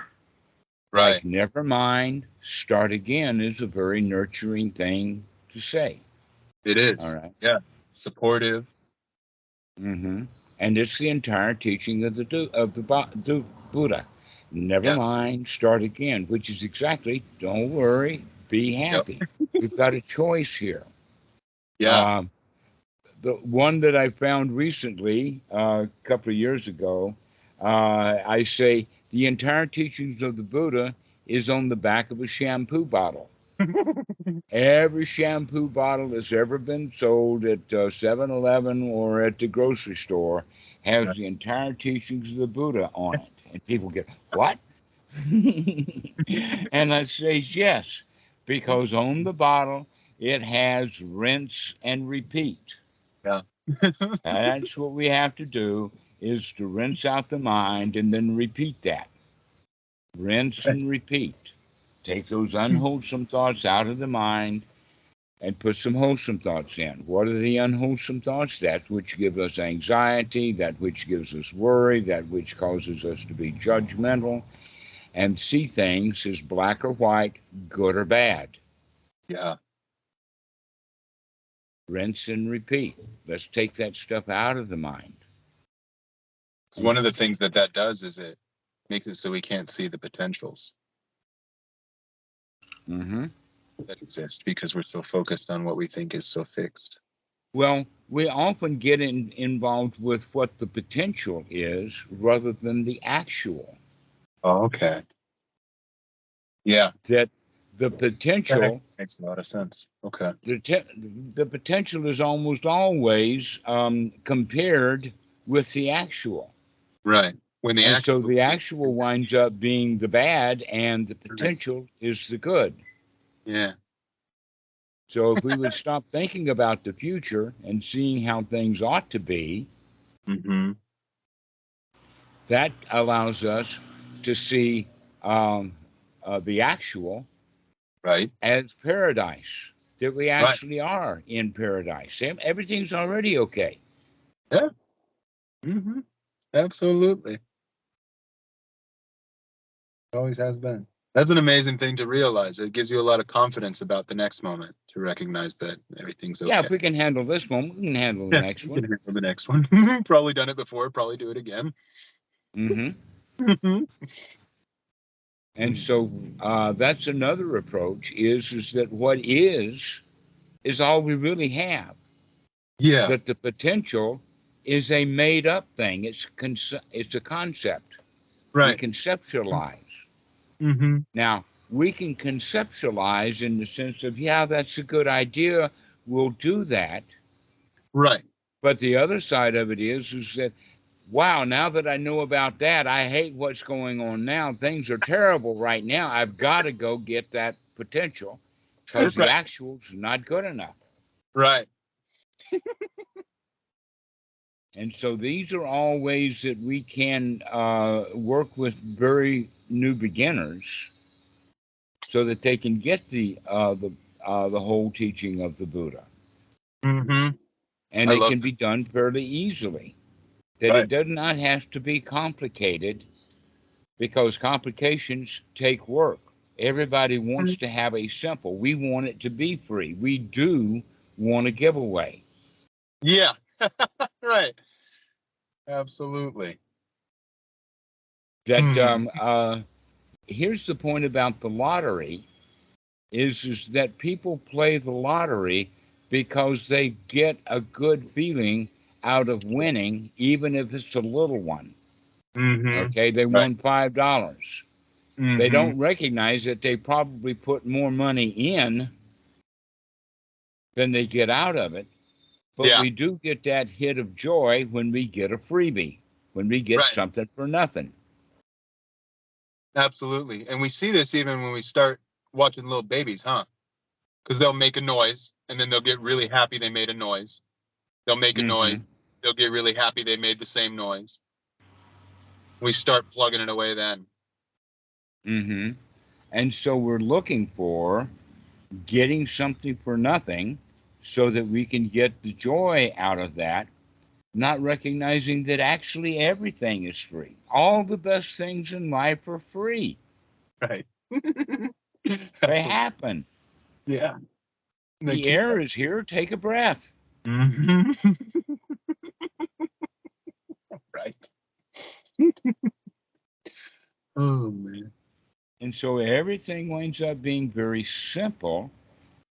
Right. Like, never mind, start again is a very nurturing thing to say. It is. All right. Yeah. Supportive. And it's the entire teaching of the Buddha. Never mind, start again, which is exactly, don't worry, be happy. We've got a choice here. Yeah. The one that I found recently, a couple of years ago, I say the entire teachings of the Buddha is on the back of a shampoo bottle. Every shampoo bottle that's ever been sold at 7-Eleven or at the grocery store has the entire teachings of the Buddha on it. And people get, what? And I say, yes, because on the bottle it has rinse and repeat. Yeah. That's what we have to do, is to rinse out the mind and then repeat that. Rinse and repeat. Take those unwholesome thoughts out of the mind and put some wholesome thoughts in. What are the unwholesome thoughts? That which gives us anxiety, that which gives us worry, that which causes us to be judgmental and see things as black or white, good or bad. Yeah. Rinse and repeat. Let's take that stuff out of the mind. One of the things that does is it makes it so we can't see the potentials that exist because we're so focused on what we think is so fixed. Well, we often get involved with what the potential is rather than the actual. Oh, okay. Yeah. That the potential makes a lot of sense. Okay. The potential is almost always compared with the actual. Right. When the so the actual winds up being the bad and the potential is the good. Yeah. So if we would stop thinking about the future and seeing how things ought to be, that allows us to see the actual as paradise, that we actually are in paradise. Everything's already okay. Yeah. Absolutely. Always has been. That's an amazing thing to realize. It gives you a lot of confidence about the next moment to recognize that everything's okay. Yeah, if we can handle this one, we can handle the next we one. can handle the next one. Probably done it before. Probably do it again. Mm-hmm. And so that's another approach is that what is all we really have. Yeah. That the potential is a made up thing. It's a concept. Right. We conceptualize. Mm-hmm. Now, we can conceptualize in the sense of, yeah, that's a good idea. We'll do that. Right. But the other side of it is that, wow, now that I know about that, I hate what's going on now. Things are terrible right now. I've got to go get that potential because the actual's not good enough. Right. And so these are all ways that we can work with very new beginners so that they can get the whole teaching of the Buddha. Mm-hmm. And it can be done fairly easily. That it does not have to be complicated, because complications take work. Everybody wants to have a simple. We want it to be free. We do want a giveaway. Yeah. Right. Absolutely. That here's the point about the lottery is that people play the lottery because they get a good feeling out of winning, even if it's a little one. Mm-hmm. Okay, they won $5. Mm-hmm. They don't recognize that they probably put more money in than they get out of it. But we do get that hit of joy when we get a freebie, when we get something for nothing. Absolutely. And we see this even when we start watching little babies, huh? Because they'll make a noise and then they'll get really happy they made a noise. They'll make a noise. They'll get really happy they made the same noise. We start plugging it away then. Mm-hmm. And so we're looking for getting something for nothing so that we can get the joy out of that, not recognizing that actually everything is free. All the best things in life are free. Right. They happen. Yeah. The air is here. Take a breath. Mm-hmm. Right. Oh, man. And so everything winds up being very simple,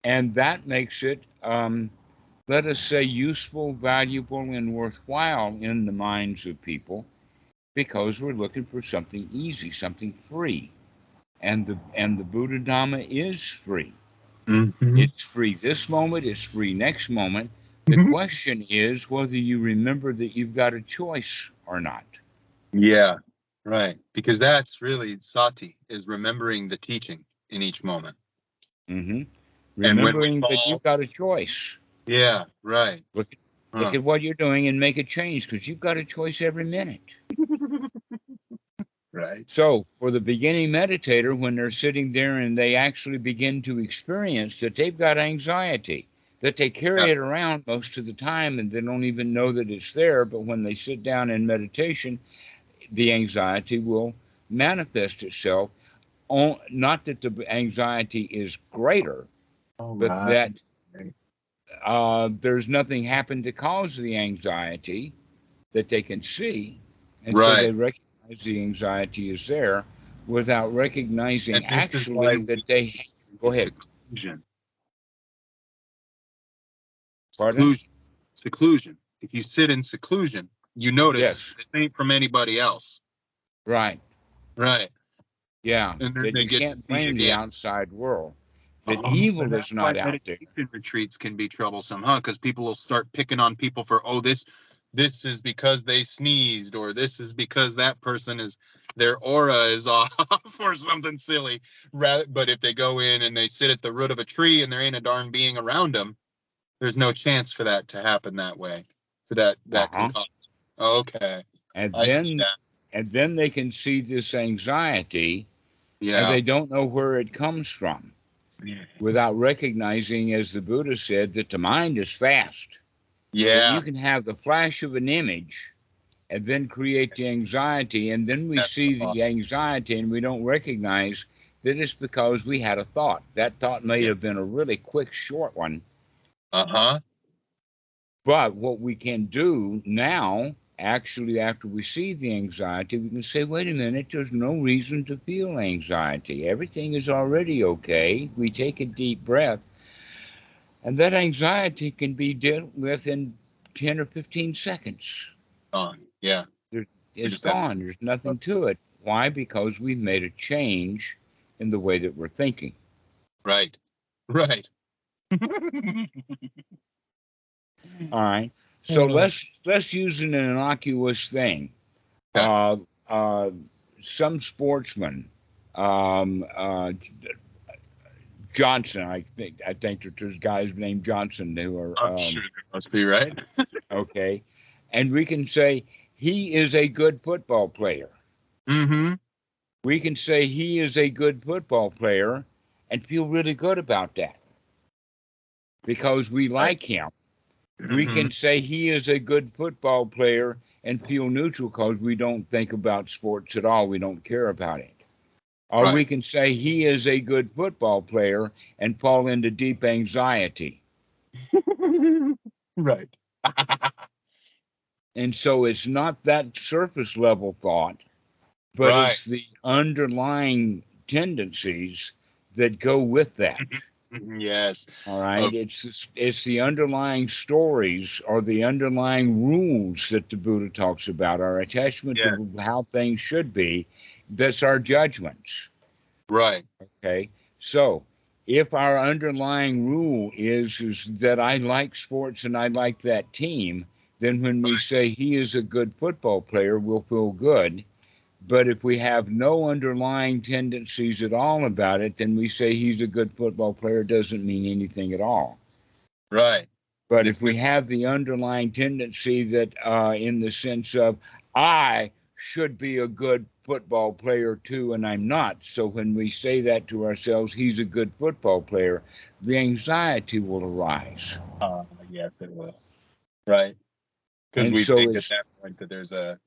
and that makes it, let us say, useful, valuable, and worthwhile in the minds of people, because we're looking for something easy, something free. And the Buddha Dhamma is free. Mm-hmm. It's free this moment, it's free next moment. The question is whether you remember that you've got a choice or not. Yeah, right. Because that's really sati, is remembering the teaching in each moment. Mm-hmm. Remembering that you've got a choice. Yeah, right. Look at what you're doing and make a change, because you've got a choice every minute. Right. So for the beginning meditator, when they're sitting there and they actually begin to experience that they've got anxiety, that they carry it around most of the time and they don't even know that it's there, but when they sit down in meditation, the anxiety will manifest itself. Not that the anxiety is greater, but that there's nothing happened to cause the anxiety that they can see. And so they recognize the anxiety is there without recognizing actually that they... Go ahead. Seclusion. Pardon? Seclusion. If you sit in seclusion, you notice this ain't from anybody else. Right. Right. Yeah. And then That they you get can't to see blame it the again. outside world. That evil is not out there. Meditation retreats can be troublesome, huh? Because people will start picking on people for, this is because they sneezed, or this is because that person their aura is off, or something silly. But if they go in and they sit at the root of a tree and there ain't a darn being around them, there's no chance for that to happen that way. For that concoction. Okay. And I see that. And then they can see this anxiety, Yeah. and they don't know where it comes from, without recognizing, as the Buddha said, that the mind is fast. Yeah. That you can have the flash of an image, and then create the anxiety, and then we That's see the law. the anxiety and we don't recognize that it's because we had a thought. That thought may Yeah. have been a really quick, short one, Uh-huh. but what we can do now, actually, after we see the anxiety, we can say, wait a minute, there's no reason to feel anxiety. Everything is already okay. We take a deep breath, and that anxiety can be dealt with in 10 or 15 seconds. Yeah. There, We it's just have gone. There's nothing to it. Why? Because we've made a change in the way that we're thinking. right. Right. All right. So let's use an innocuous thing. Okay. Uh, uh, some sportsman, um, uh, Johnson, I think that there's guys named Johnson who are I'm sure there must be, right? okay, and we can say he is a good football player. Mm-hmm. We can say he is a good football player and feel really good about that because we Right. like him. We Mm-hmm. can say he is a good football player and feel neutral because we don't think about sports at all. We don't care about it. Or we Right. can say he is a good football player and fall into deep anxiety. right. And so it's not that surface level thought, but right. it's the underlying tendencies that go with that. yes. All Of right, it's the underlying stories or the underlying rules that the Buddha talks about, our attachment yeah. to how things should be. That's our judgments. Right. Okay, so if our underlying rule is that I like sports and I like that team, then when we say he is a good football player, we'll feel good. But if we have no underlying tendencies at all about it, then we say he's a good football player doesn't mean anything at all. Right. But It's if we the have the underlying tendency that, in the sense of, I should be a good football player too, and I'm not. So when we say that to ourselves, he's a good football player, the anxiety will arise. yes, it will. Right. Because And we so think at it's that point that there's a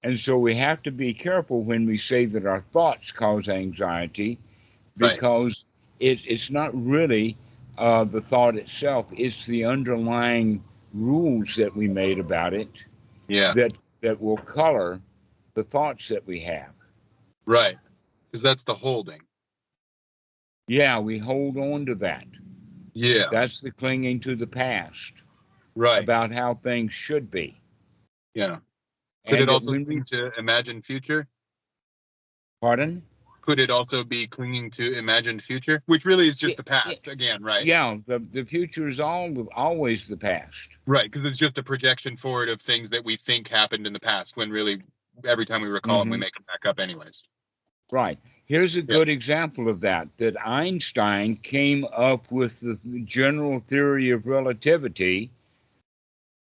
and so we have to be careful when we say that our thoughts cause anxiety right. because it's not really the thought itself, it's the underlying rules that we made about it Yeah. that will color the thoughts that we have. Right. Because that's the holding. Yeah, we hold on to that. Yeah. That's the clinging to the past Right. about how things should be. Yeah. Could it And that also when cling we, to imagine future? pardon? Could it also be clinging to imagined future, which really is Yeah, just the yeah, past again, right? yeah, the future is always the past. Right, because it's just a projection forward of things that we think happened in the past, when really every time we recall them, we Hmm. make them back up anyways. Right. Here's a Yeah. good example of that Einstein came up with the general theory of relativity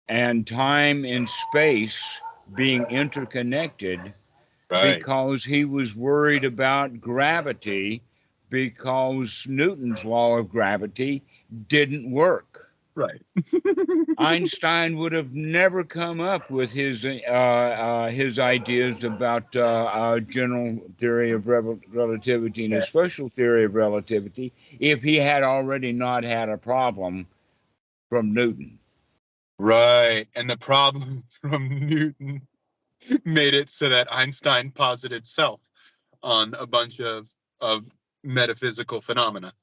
and time and space being interconnected Right. because he was worried about gravity because Newton's law of gravity didn't work. Right. Einstein would have never come up with his ideas about general theory of relativity and a Yeah. special theory of relativity if he had already not had a problem from Newton. Right. And the problem from Newton made it so that Einstein posited self on a bunch of metaphysical phenomena.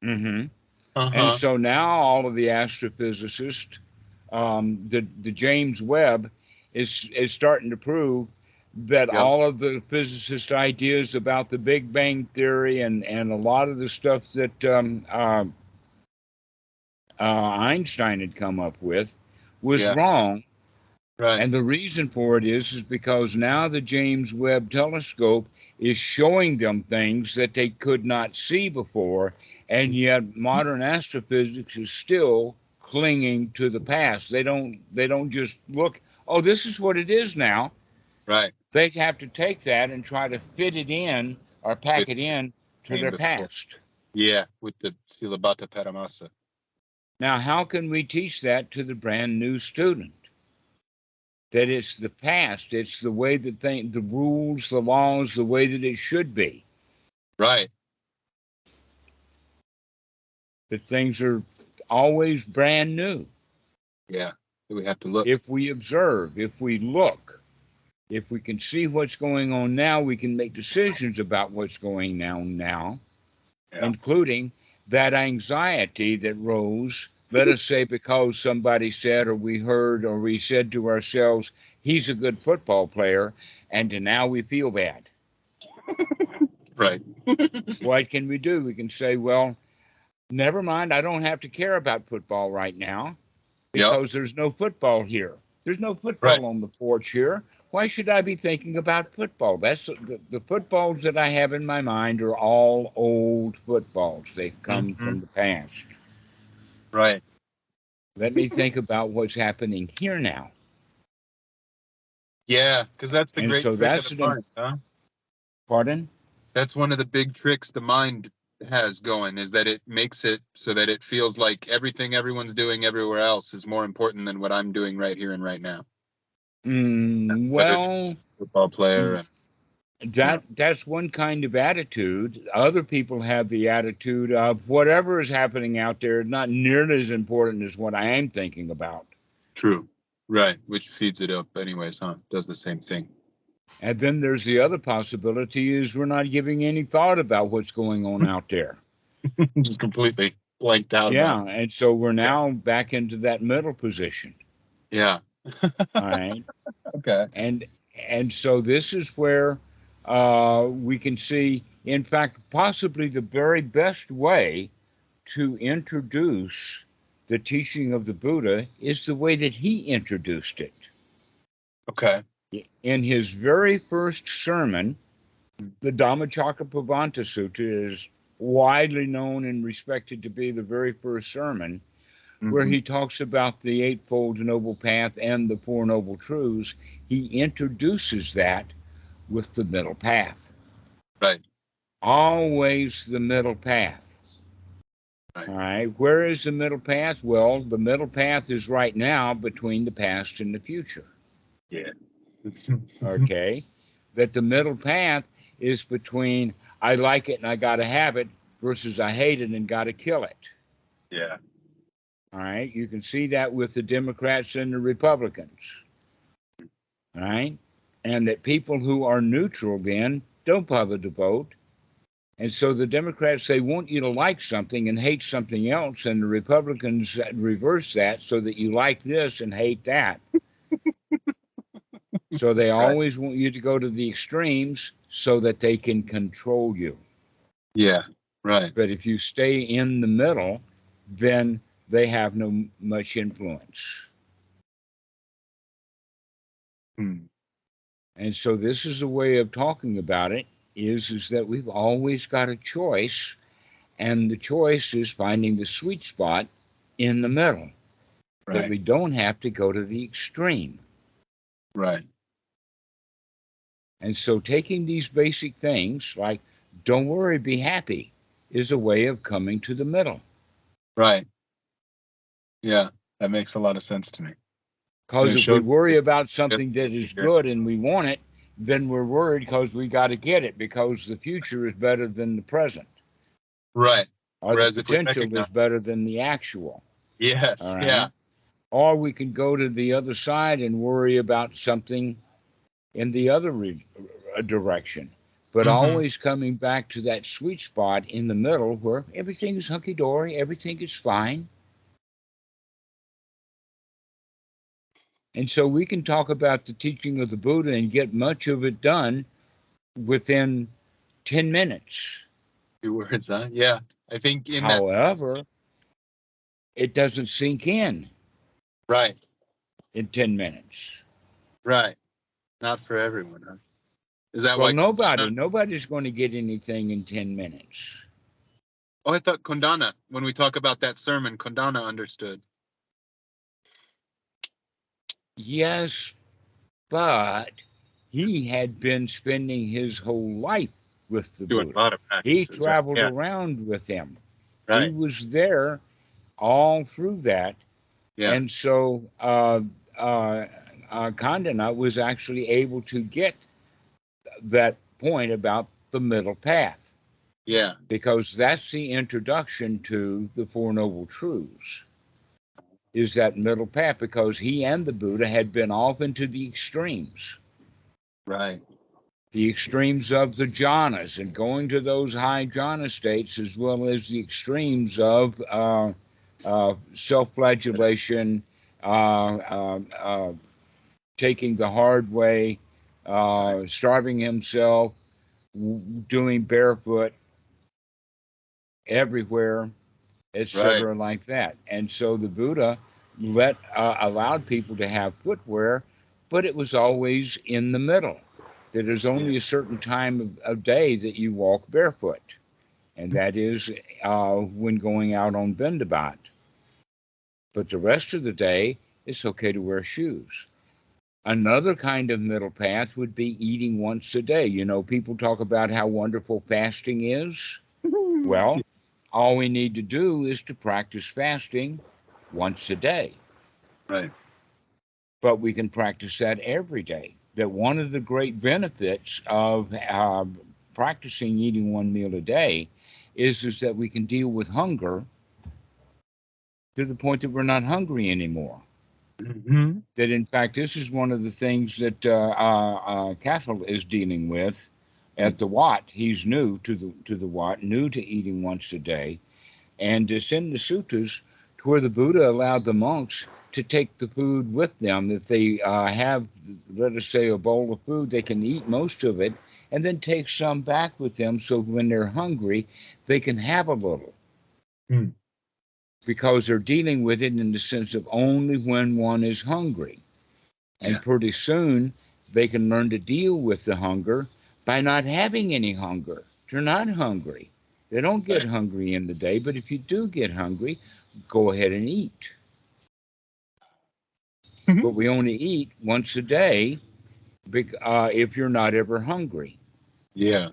Hmm. And Uh-huh. so now all of the astrophysicists, the James Webb is starting to prove that Yep. all of the physicist ideas about the Big Bang theory and a lot of the stuff that Einstein had come up with was Yeah. wrong. Right. And the reason for it is because now the James Webb telescope is showing them things that they could not see before, and yet modern astrophysics is still clinging to the past. They don't just look, oh, this is what it is now. Right. They have to take that and try to fit it in or It pack it in to came their before. past. Yeah, with the Silabata Paramasa. Now, how can we teach that to the brand new student? that it's the past, it's the way that the rules, the laws, the way that it should be. Right. That things are always brand new. Yeah. We have to look. If we observe, if we look, if we can see what's going on now, we can make decisions about what's going on now, Yeah. including that anxiety that rose, let us say, because somebody said, or we heard, or we said to ourselves, he's a good football player, and now we feel bad. Right. What can we do? We can say, well, never mind, I don't have to care about football right now because there's no football here. There's no football on the porch here. Why should I be thinking about football? That's the footballs that I have in my mind are all old footballs. They come from the past. Right. Let me think about what's happening here now. Yeah, because that's the And great so trick that's of the mind, huh? Pardon? That's one of the big tricks the mind has going, is that it makes it so that it feels like everything everyone's doing everywhere else is more important than what I'm doing right here and right now. Whether it's Well, a football player and that's one kind of attitude. Other people have the attitude of whatever is happening out there is not nearly as important as what I am thinking about. true. Right. Which feeds it up anyways, huh? Does the same thing. And then there's the other possibility is we're not giving any thought about what's going on out there. Just completely blanked out Yeah, about it. and so we're now back into that middle position. Yeah. All right. Okay. And so this is where we can see, in fact, possibly the very best way to introduce the teaching of the Buddha is the way that he introduced it. Okay. In his very first sermon, the Dhammacakkappavanta Sutta is widely known and respected to be the very first sermon where he talks about the Eightfold Noble Path and the Four Noble Truths. He introduces that with the middle path. Right. Always the middle path. Right. All right. Where is the middle path? Well, the middle path is right now between the past and the future. Yeah. Okay. That the middle path is between I like it and I got to have it versus I hate it and got to kill it. Yeah. All right. You can see that with the Democrats and the Republicans. All right. And that people who are neutral then don't bother to vote. And so the Democrats, they want you to like something and hate something else. And the Republicans reverse that so that you like this and hate that. So they always want you to go to the extremes so that they can control you. Yeah. Right. But if you stay in the middle, then they have no much influence. And so this is a way of talking about it is that we've always got a choice, and the choice is finding the sweet spot in the middle. Right. That we don't have to go to the extreme. Right. And so taking these basic things like don't worry, be happy is a way of coming to the middle. Right. Yeah, that makes a lot of sense to me. Because if we worry about something that is good and we want it, then we're worried because we got to get it because the future is better than the present. Right. Or the potential is better than the actual. Yes. All right? Yeah. Or we can go to the other side and worry about something in the other direction. But always coming back to that sweet spot in the middle where everything is hunky-dory, everything is fine. And so we can talk about the teaching of the Buddha and get much of it done within 10 minutes. 2 words, huh? Yeah. I think However, it doesn't sink in. Right. In 10 minutes. Right. Not for everyone, huh? Is that well, why nobody's going to get anything in 10 minutes. Oh, I thought Kondana, when we talk about that sermon, Kondana understood. Yes, but he had been spending his whole life with the Doing Buddha. A lot of He practices, traveled around with him. Right. He was there all through that. Yeah. And so Khandana was actually able to get that point about the middle path, Yeah. because that's the introduction to the Four Noble Truths, is that middle path, because he and the Buddha had been off into the extremes. Right. The extremes of the jhanas and going to those high jhana states, as well as the extremes of self-flagellation, uh, uh, uh, taking the hard way, starving himself, doing barefoot everywhere, Right. etc., like that. And so the Buddha allowed people to have footwear, but it was always in the middle. That there's Yeah. only a certain time of day that you walk barefoot, and that is when going out on Bendabat. But the rest of the day, it's okay to wear shoes. Another kind of middle path would be eating once a day. You know, people talk about how wonderful fasting is. Well, all we need to do is to practice fasting once a day. Right. But we can practice that every day. That one of the great benefits of practicing eating one meal a day is that we can deal with hunger to the point that we're not hungry anymore. Mm-hmm. That in fact, this is one of the things that Cathal is dealing with at the Wat. He's new to the Wat, new to eating once a day, and it's in the suttas to where the Buddha allowed the monks to take the food with them. If they have, let us say, a bowl of food, they can eat most of it and then take some back with them, so when they're hungry, they can have a little. Mm. Because they're dealing with it in the sense of only when one is hungry. And Yeah. pretty soon they can learn to deal with the hunger by not having any hunger. They're not hungry. They don't get Right. hungry in the day, but if you do get hungry, go ahead and eat. But we only eat once a day if you're not ever hungry. Yeah.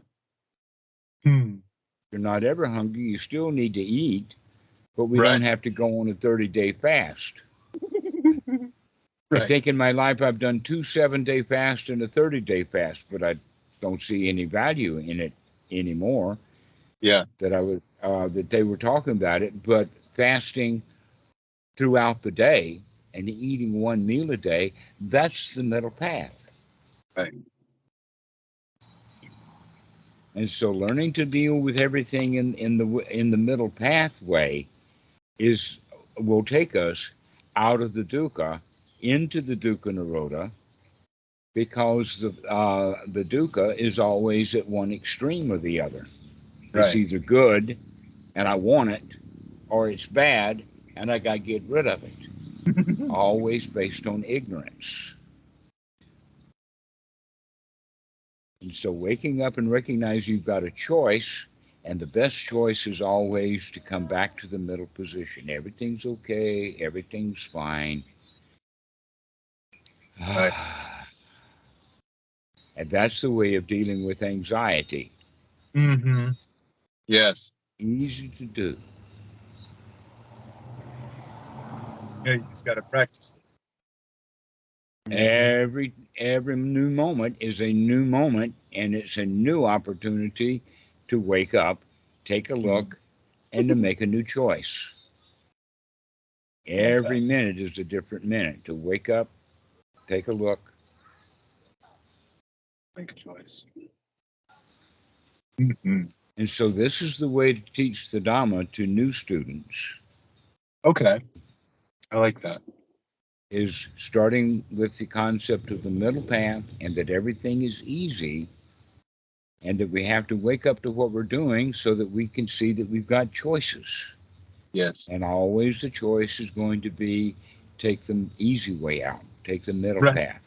Hmm. If you're not ever hungry, you still need to eat, but we Right. don't have to go on a 30-day fast. I Right. think in my life I've done 2 7-day fasts and a 30-day fast, but I don't see any value in it anymore. Yeah. That they were talking about it, but fasting throughout the day and eating one meal a day, that's the middle path. Right. And so learning to deal with everything in the middle pathway is will take us out of the dukkha into the dukkha nirodha, because the dukkha is always at one extreme or the other. It's Right. either good and I want it, or it's bad and I got to get rid of it. Always based on ignorance. And so waking up and recognize you've got a choice, and the best choice is always to come back to the middle position. Everything's okay, everything's fine. Right. And that's the way of dealing with anxiety. Mm-hmm. Yes. Easy to do. Yeah. You just got to practice it. Mm-hmm. Every new moment is a new moment, and it's a new opportunity to wake up, take a look, and to make a new choice. Okay. Every minute is a different minute. To wake up, take a look. Make a choice. Mm-hmm. And so this is the way to teach the Dhamma to new students, Okay. I like that. is starting with the concept of the middle path, and that everything is easy, and that we have to wake up to what we're doing so that we can see that we've got choices. Yes. And always the choice is going to be take the easy way out, take the middle Right. path,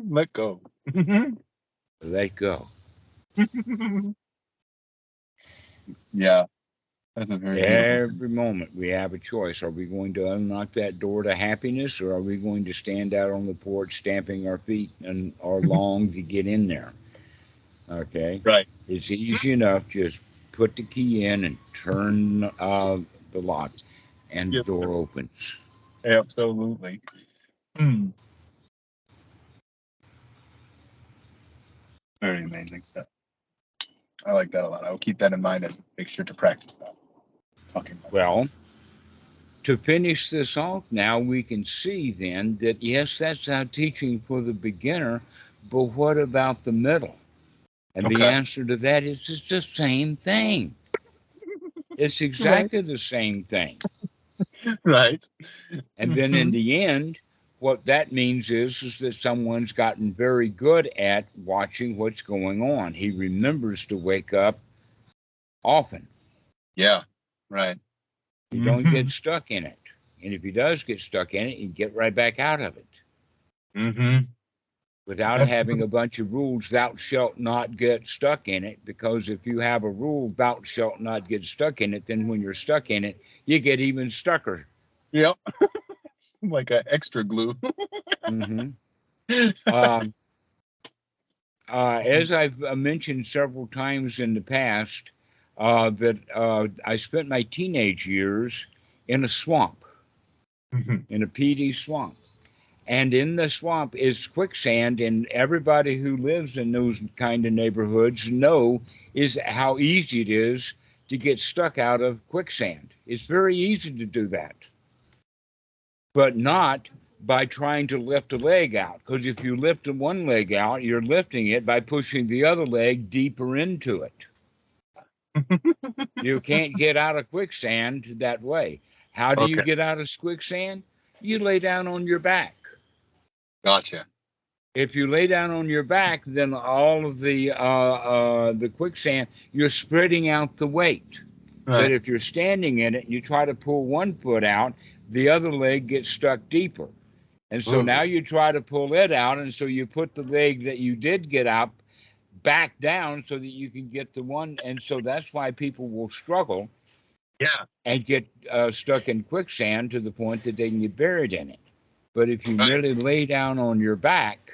Let go. let go. Yeah. That's a very beautiful thing. Every moment we have a choice. Are we going to unlock that door to happiness, or are we going to stand out on the porch stamping our feet and or long to get in there? Okay. Right. It's easy enough. Just put the key in and turn the lock, and the Yes, sir. door opens. Absolutely. Hmm. Very amazing stuff. I like that a lot. I will keep that in mind and make sure to practice that. Talking about Well, to finish this off now, we can see then that yes, that's our teaching for the beginner, but what about the middle? And the Okay. answer to that is it's the same thing. It's Right. exactly the same thing. Right. And then in the end, what that means is that someone's gotten very good at watching what's going on. He remembers to wake up often. Yeah. Right. He don't get stuck in it. And if he does get stuck in it, he get right back out of it Mm-hmm. without having a bunch of rules, thou shalt not get stuck in it. Because if you have a rule, thou shalt not get stuck in it, then when you're stuck in it, you get even stucker. Yep. It's like an extra glue. Mm-hmm. Um, as I've mentioned several times in the past, that I spent my teenage years in a swamp, Mhm. in a peaty swamp. And in the swamp is quicksand, and everybody who lives in those kind of neighborhoods know is how easy it is to get stuck out of quicksand. It's very easy to do that, but not by trying to lift a leg out. Because if you lift one leg out, you're lifting it by pushing the other leg deeper into it. You can't get out of quicksand that way. How do you Okay. get out of quicksand? You lay down on your back. Gotcha. If you lay down on your back, then all of the quicksand, you're spreading out the weight. But Right. if you're standing in it and you try to pull one foot out, the other leg gets stuck deeper. And so now Ooh. you try to pull it out, and so you put the leg that you did get up back down so that you can get the one. And so that's why people will struggle Yeah. and get stuck in quicksand to the point that they can get buried in it. But if you Right. merely lay down on your back,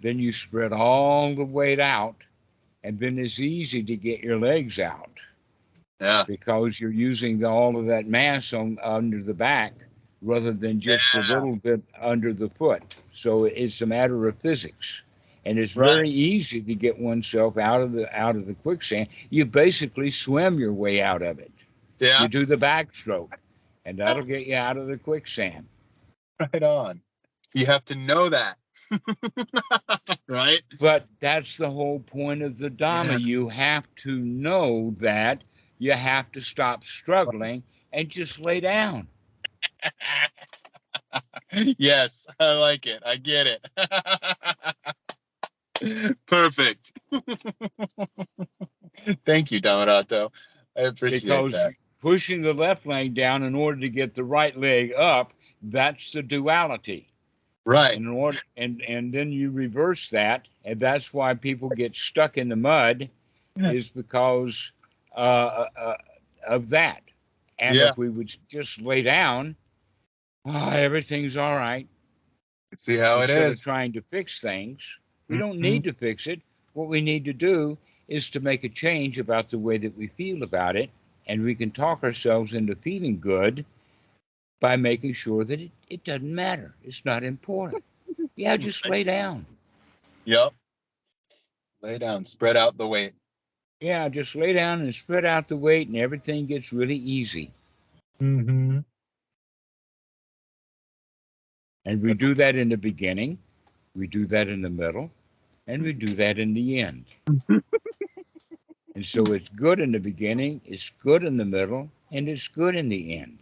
then you spread all the weight out, and then it's easy to get your legs out Yeah. because you're using all of that mass on under the back rather than just a Yeah. little bit under the foot. So it's a matter of physics. And it's Right. very easy to get oneself out of the quicksand. You basically swim your way out of it. Yeah. You do the backstroke, and that'll get you out of the quicksand. Right on. You have to know that. Right? But that's the whole point of the Yeah. Dhamma. You have to know that you have to stop struggling and just lay down. Yes, I like it. I get it. Perfect. Thank you, Dhammarato. I appreciate Because that. pushing the left leg down in order to get the right leg up, that's the duality. Right. And in order, and then you reverse that, and that's why people get stuck in the mud, is because of that. And Yeah. if we would just lay down, everything's all right. See how it Instead of is. trying to fix things, we don't Mhm. need to fix it. What we need to do is to make a change about the way that we feel about it. And we can talk ourselves into feeling good by making sure that it doesn't matter. It's not important. Yeah, just Right. lay down. Yep. Lay down. Spread out the weight. Yeah, just lay down and spread out the weight, and everything gets really easy. Mm-hmm. And we That's do that in the beginning, we do that in the middle, and we do that in the end. And so it's good in the beginning, it's good in the middle, and it's good in the end.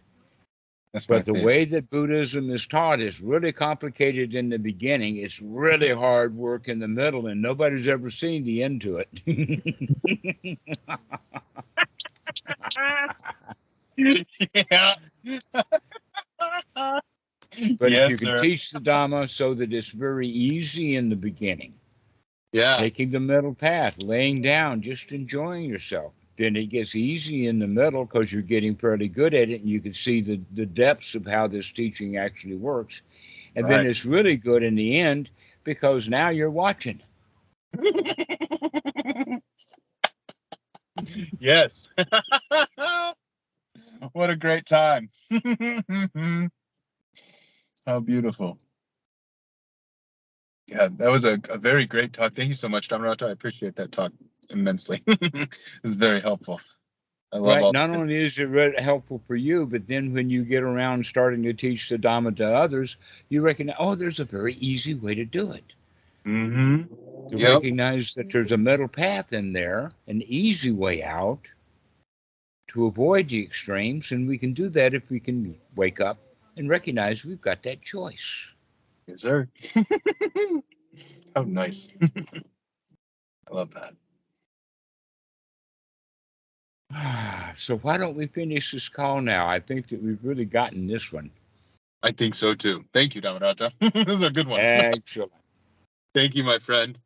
That's my But the favorite. way that Buddhism is taught is really complicated in the beginning. It's really hard work in the middle, and nobody's ever seen the end to it. Yeah. But if Yes, you can sir. teach the Dhamma so that it's very easy in the beginning, Yeah. taking the middle path, laying down, just enjoying yourself, then it gets easy in the middle because you're getting fairly good at it and you can see the depths of how this teaching actually works. And then Right. it's really good in the end because now you're watching. Yes. What a great time. How beautiful. Yeah, that was a very great talk. Thank you so much, Dhammarato. I appreciate that talk immensely. It's very helpful. I love Right. all Not the only is it helpful for you, but then when you get around starting to teach the Dhamma to others, you recognize, oh, there's a very easy way to do it. Mm-hmm. To Yep. recognize that there's a middle path in there, an easy way out to avoid the extremes. And we can do that if we can wake up and recognize we've got that choice. Yes, sir. How nice. I love that. So why don't we finish this call now? I think that we've really gotten this one. I think so too. Thank you, Dhammarato. This is a good one. Excellent. Thank you, my friend.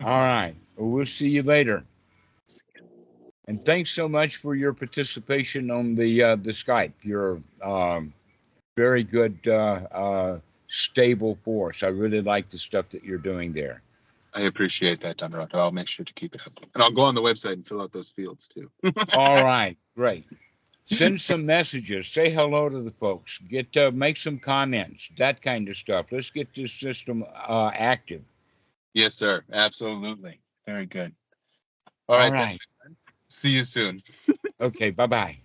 All right. Well, we'll see you later. And thanks so much for your participation on the Skype. You're very good, stable force. I really like the stuff that you're doing there. I appreciate that, Dhammarato. I'll make sure to keep it up. And I'll go on the website and fill out those fields too. All right, great. Send some messages. Say hello to the folks. Make some comments. That kind of stuff. Let's get this system active. Yes, sir. Absolutely. Very good. All All right. right. See you soon. Okay. Bye bye.